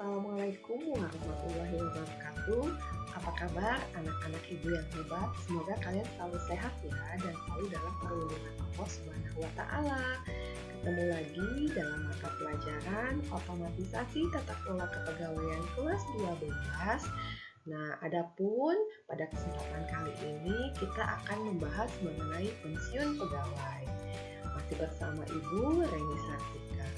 Assalamualaikum warahmatullahi wabarakatuh. Apa kabar anak-anak ibu yang hebat? Semoga kalian selalu sehat ya dan selalu dalam perlindungan Allah Subhanahu wa taala. Ketemu lagi dalam mata pelajaran Otomatisasi Tata Kelola Kepegawaian kelas 12. Nah, adapun pada kesempatan kali ini kita akan membahas mengenai pensiun pegawai. Masih bersama Ibu Reni Sartika.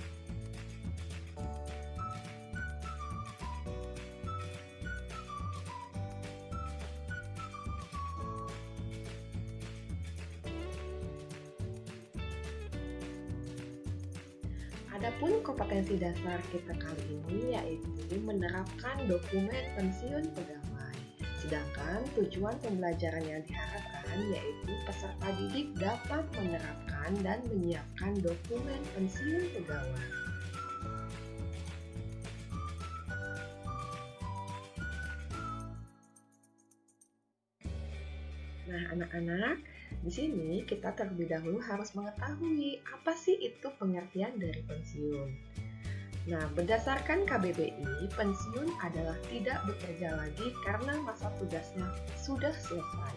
Adapun kompetensi dasar kita kali ini yaitu menerapkan dokumen pensiun pegawai. Sedangkan tujuan pembelajaran yang diharapkan yaitu peserta didik dapat menerapkan dan menyiapkan dokumen pensiun pegawai. Nah, anak-anak, di sini kita terlebih dahulu harus mengetahui apa sih itu pengertian dari pensiun. Nah, berdasarkan KBBI, pensiun adalah tidak bekerja lagi karena masa tugasnya sudah selesai.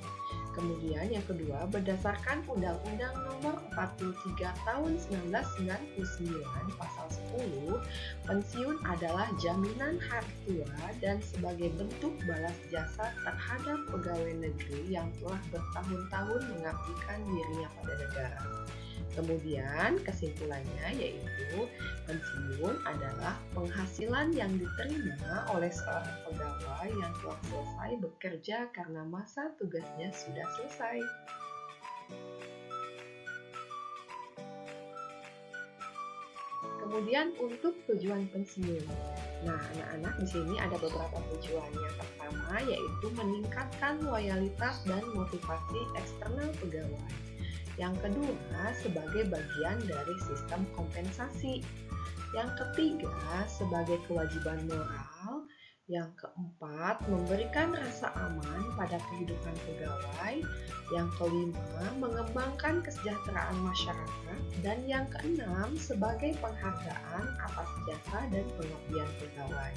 Kemudian yang kedua, berdasarkan Undang-Undang Nomor 43 Tahun 1999 Pasal 10, pensiun adalah jaminan hari tua dan sebagai bentuk balas jasa terhadap pegawai negeri yang telah bertahun-tahun mengabdikan dirinya pada negara. Kemudian kesimpulannya yaitu pensiun adalah penghasilan yang diterima oleh seorang pegawai yang telah selesai bekerja karena masa tugasnya sudah selesai. Kemudian untuk tujuan pensiun. Nah, anak-anak di sini ada beberapa tujuan. Yang pertama yaitu meningkatkan loyalitas dan motivasi eksternal pegawai. Yang kedua, sebagai bagian dari sistem kompensasi. Yang ketiga, sebagai kewajiban moral. Yang keempat, memberikan rasa aman pada kehidupan pegawai. Yang kelima, mengembangkan kesejahteraan masyarakat. Dan yang keenam, sebagai penghargaan atas jasa dan pengabdian pegawai.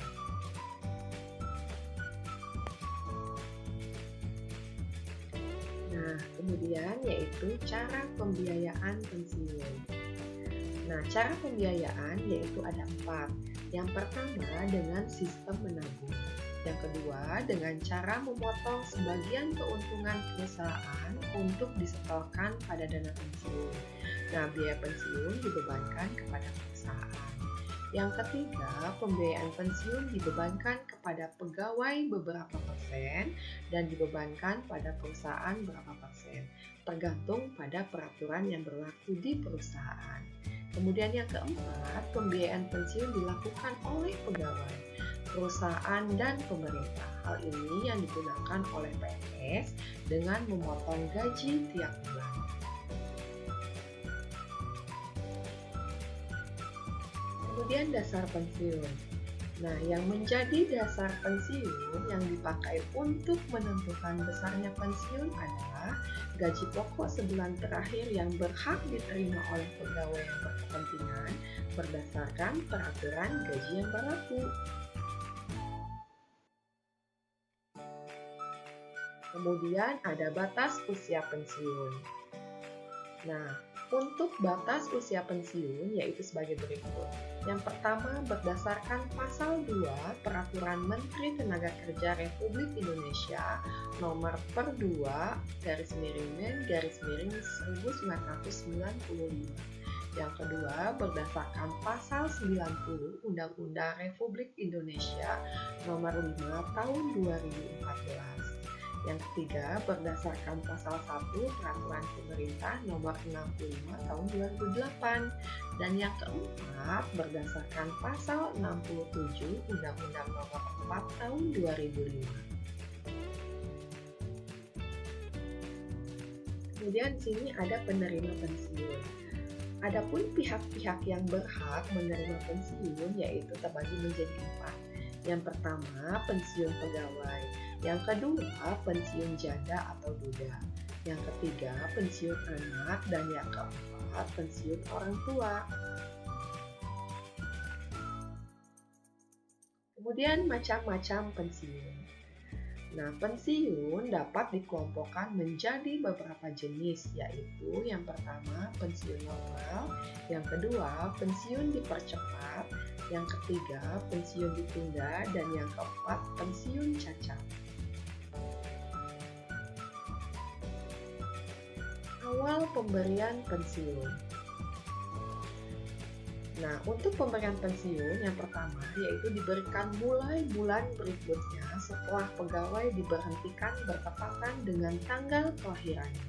Nah, kemudian yaitu cara pembiayaan pensiun. Nah, cara pembiayaan yaitu ada 4. Yang pertama dengan sistem menabung. Yang kedua dengan cara memotong sebagian keuntungan perusahaan untuk disetorkan pada dana pensiun. Nah, biaya pensiun dibebankan kepada perusahaan. Yang ketiga, pembiayaan pensiun dibebankan kepada pegawai beberapa persen dan dibebankan pada perusahaan berapa persen, tergantung pada peraturan yang berlaku di perusahaan. Kemudian yang keempat, pembiayaan pensiun dilakukan oleh pegawai, perusahaan, dan pemerintah. Hal ini yang digunakan oleh PNS dengan memotong gaji tiap bulan. Kemudian dasar pensiun. Nah, yang menjadi dasar pensiun yang dipakai untuk menentukan besarnya pensiun adalah gaji pokok sebulan terakhir yang berhak diterima oleh pegawai yang berkepentingan berdasarkan peraturan gaji yang berlaku. Kemudian ada batas usia pensiun. Nah, untuk batas usia pensiun yaitu sebagai berikut. Yang pertama berdasarkan pasal 2 Peraturan Menteri Tenaga Kerja Republik Indonesia nomor per 2 /1995. Yang kedua berdasarkan pasal 90 Undang-Undang Republik Indonesia nomor 5 tahun 2014. Yang ketiga, berdasarkan pasal 1 Peraturan Pemerintah nomor 65 tahun 2008. Dan yang keempat, berdasarkan pasal 67 Undang-Undang nomor 4 tahun 2005. Kemudian di sini ada penerima pensiun. Adapun pihak-pihak yang berhak menerima pensiun yaitu terbagi menjadi 4. Yang pertama, pensiun pegawai. Yang kedua, pensiun janda atau duda. Yang ketiga, pensiun anak. Dan yang keempat, pensiun orang tua. Kemudian macam-macam pensiun. Nah, pensiun dapat dikelompokkan menjadi beberapa jenis, yaitu yang pertama pensiun normal, yang kedua pensiun dipercepat, yang ketiga pensiun ditunda, dan yang keempat pensiun cacat. Awal pemberian pensiun. Nah, untuk pemberian pensiun yang pertama yaitu diberikan mulai bulan berikutnya setelah pegawai diberhentikan bertepatan dengan tanggal kelahirannya.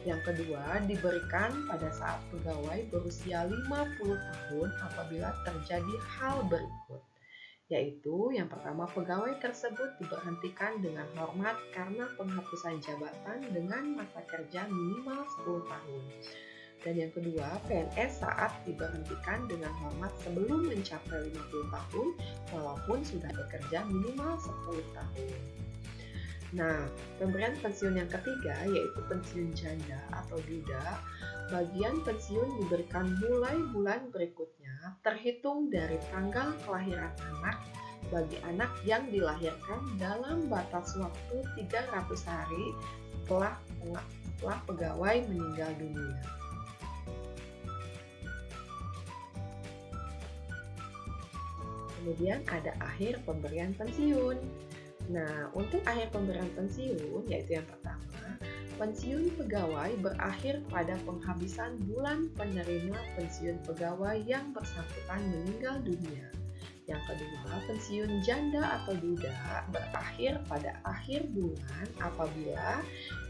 Yang kedua, diberikan pada saat pegawai berusia 50 tahun apabila terjadi hal berikut, yaitu yang pertama pegawai tersebut diberhentikan dengan hormat karena penghapusan jabatan dengan masa kerja minimal 10 tahun. Dan yang kedua, PNS saat diberhentikan dengan hormat sebelum mencapai 50 tahun walaupun sudah bekerja minimal 10 tahun. Nah, pemberian pensiun yang ketiga yaitu pensiun janda atau duda. Bagian pensiun diberikan mulai bulan berikutnya terhitung dari tanggal kelahiran anak bagi anak yang dilahirkan dalam batas waktu 300 hari setelah pegawai meninggal dunia. Kemudian ada akhir pemberian pensiun. Nah, untuk akhir pemberian pensiun, yaitu yang pertama, pensiun pegawai berakhir pada penghabisan bulan penerima pensiun pegawai yang bersangkutan meninggal dunia. Yang kedua, pensiun janda atau duda berakhir pada akhir bulan apabila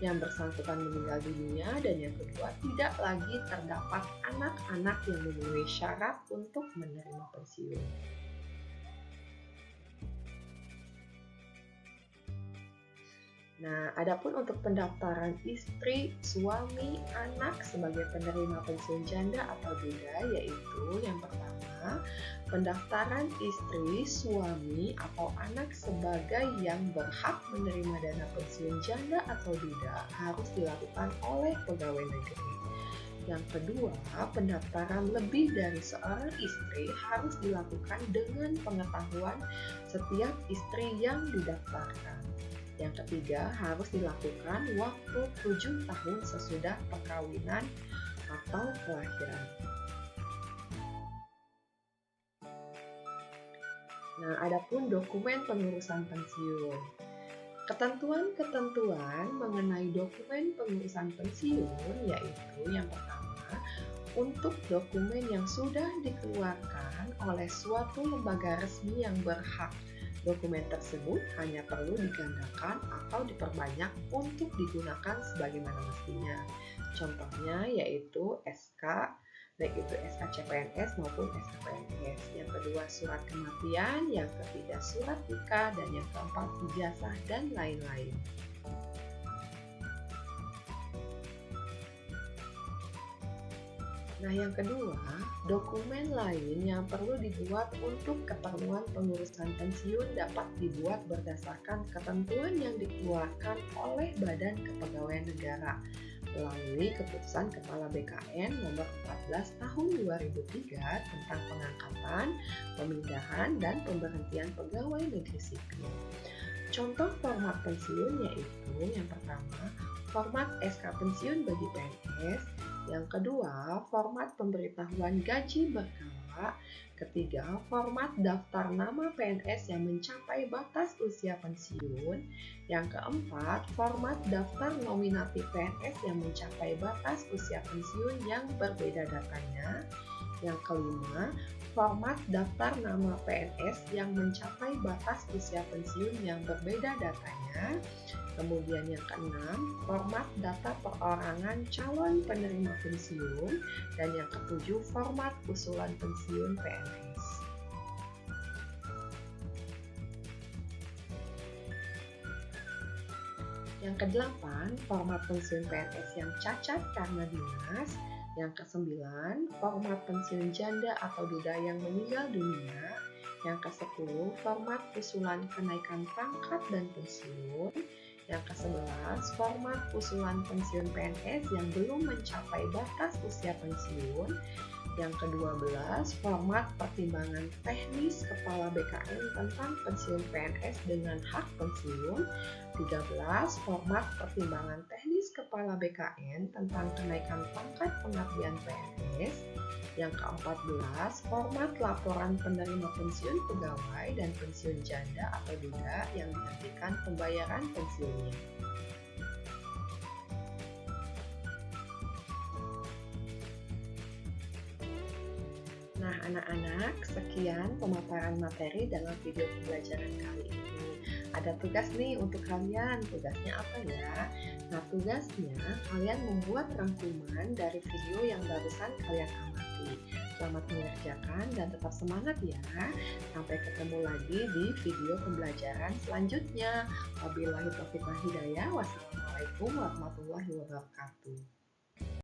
yang bersangkutan meninggal dunia, dan yang kedua, tidak lagi terdapat anak-anak yang memenuhi syarat untuk menerima pensiun. Nah, adapun untuk pendaftaran istri, suami, anak sebagai penerima pensiun janda atau duda yaitu yang pertama, pendaftaran istri, suami, atau anak sebagai yang berhak menerima dana pensiun janda atau duda harus dilakukan oleh pegawai negeri. Yang kedua, pendaftaran lebih dari seorang istri harus dilakukan dengan pengetahuan setiap istri yang didaftarkan. Yang ketiga, harus dilakukan waktu 7 tahun sesudah perkawinan atau kelahiran. Nah, adapun dokumen pengurusan pensiun. Ketentuan-ketentuan mengenai dokumen pengurusan pensiun yaitu yang pertama, untuk dokumen yang sudah dikeluarkan oleh suatu lembaga resmi yang berhak. Dokumen tersebut hanya perlu digandakan atau diperbanyak untuk digunakan sebagaimana mestinya. Contohnya yaitu SK, baik itu SK CPNS maupun SK PNS. Yang kedua surat kematian, yang ketiga surat nikah, dan yang keempat ijazah dan lain-lain. Nah, yang kedua, dokumen lain yang perlu dibuat untuk keperluan pengurusan pensiun dapat dibuat berdasarkan ketentuan yang dikeluarkan oleh Badan Kepegawaian Negara melalui Keputusan Kepala BKN Nomor 14 Tahun 2003 tentang pengangkatan, pemindahan, dan pemberhentian pegawai negeri sipil. Contoh format pensiun yaitu yang pertama, format SK pensiun bagi PNS. Yang kedua, format pemberitahuan gaji berkala. Ketiga, format daftar nama PNS yang mencapai batas usia pensiun. Yang keempat, format daftar nominatif PNS yang mencapai batas usia pensiun yang berbeda datanya. Yang kelima, format daftar nama PNS yang mencapai batas usia pensiun yang berbeda datanya. Kemudian yang keenam, format data perorangan calon penerima pensiun. Dan yang ketujuh, format usulan pensiun PNS. Yang kedelapan, format pensiun PNS yang cacat karena dinas. Yang kesembilan, format pensiun janda atau duda yang meninggal dunia. Yang ke-10, format usulan kenaikan pangkat dan pensiun. Yang ke-11, format usulan pensiun PNS yang belum mencapai batas usia pensiun. Yang ke-12, format pertimbangan teknis Kepala BKN tentang pensiun PNS dengan hak pensiun. 13, format pertimbangan teknis Kepala BKN tentang kenaikan pangkat pengabdian PNS. Yang ke-14, format laporan penerima pensiun pegawai dan pensiun janda atau duda yang dihentikan pembayaran pensiunnya. Nah, anak-anak, sekian pemaparan materi dalam video pembelajaran kali ini. Ada tugas nih untuk kalian. Tugasnya apa ya? Nah, tugasnya kalian membuat rangkuman dari video yang barusan kalian amati. Selamat mengerjakan dan tetap semangat ya. Sampai ketemu lagi di video pembelajaran selanjutnya. Wabillahi taufiq wal hidayah. Wassalamualaikum warahmatullahi wabarakatuh.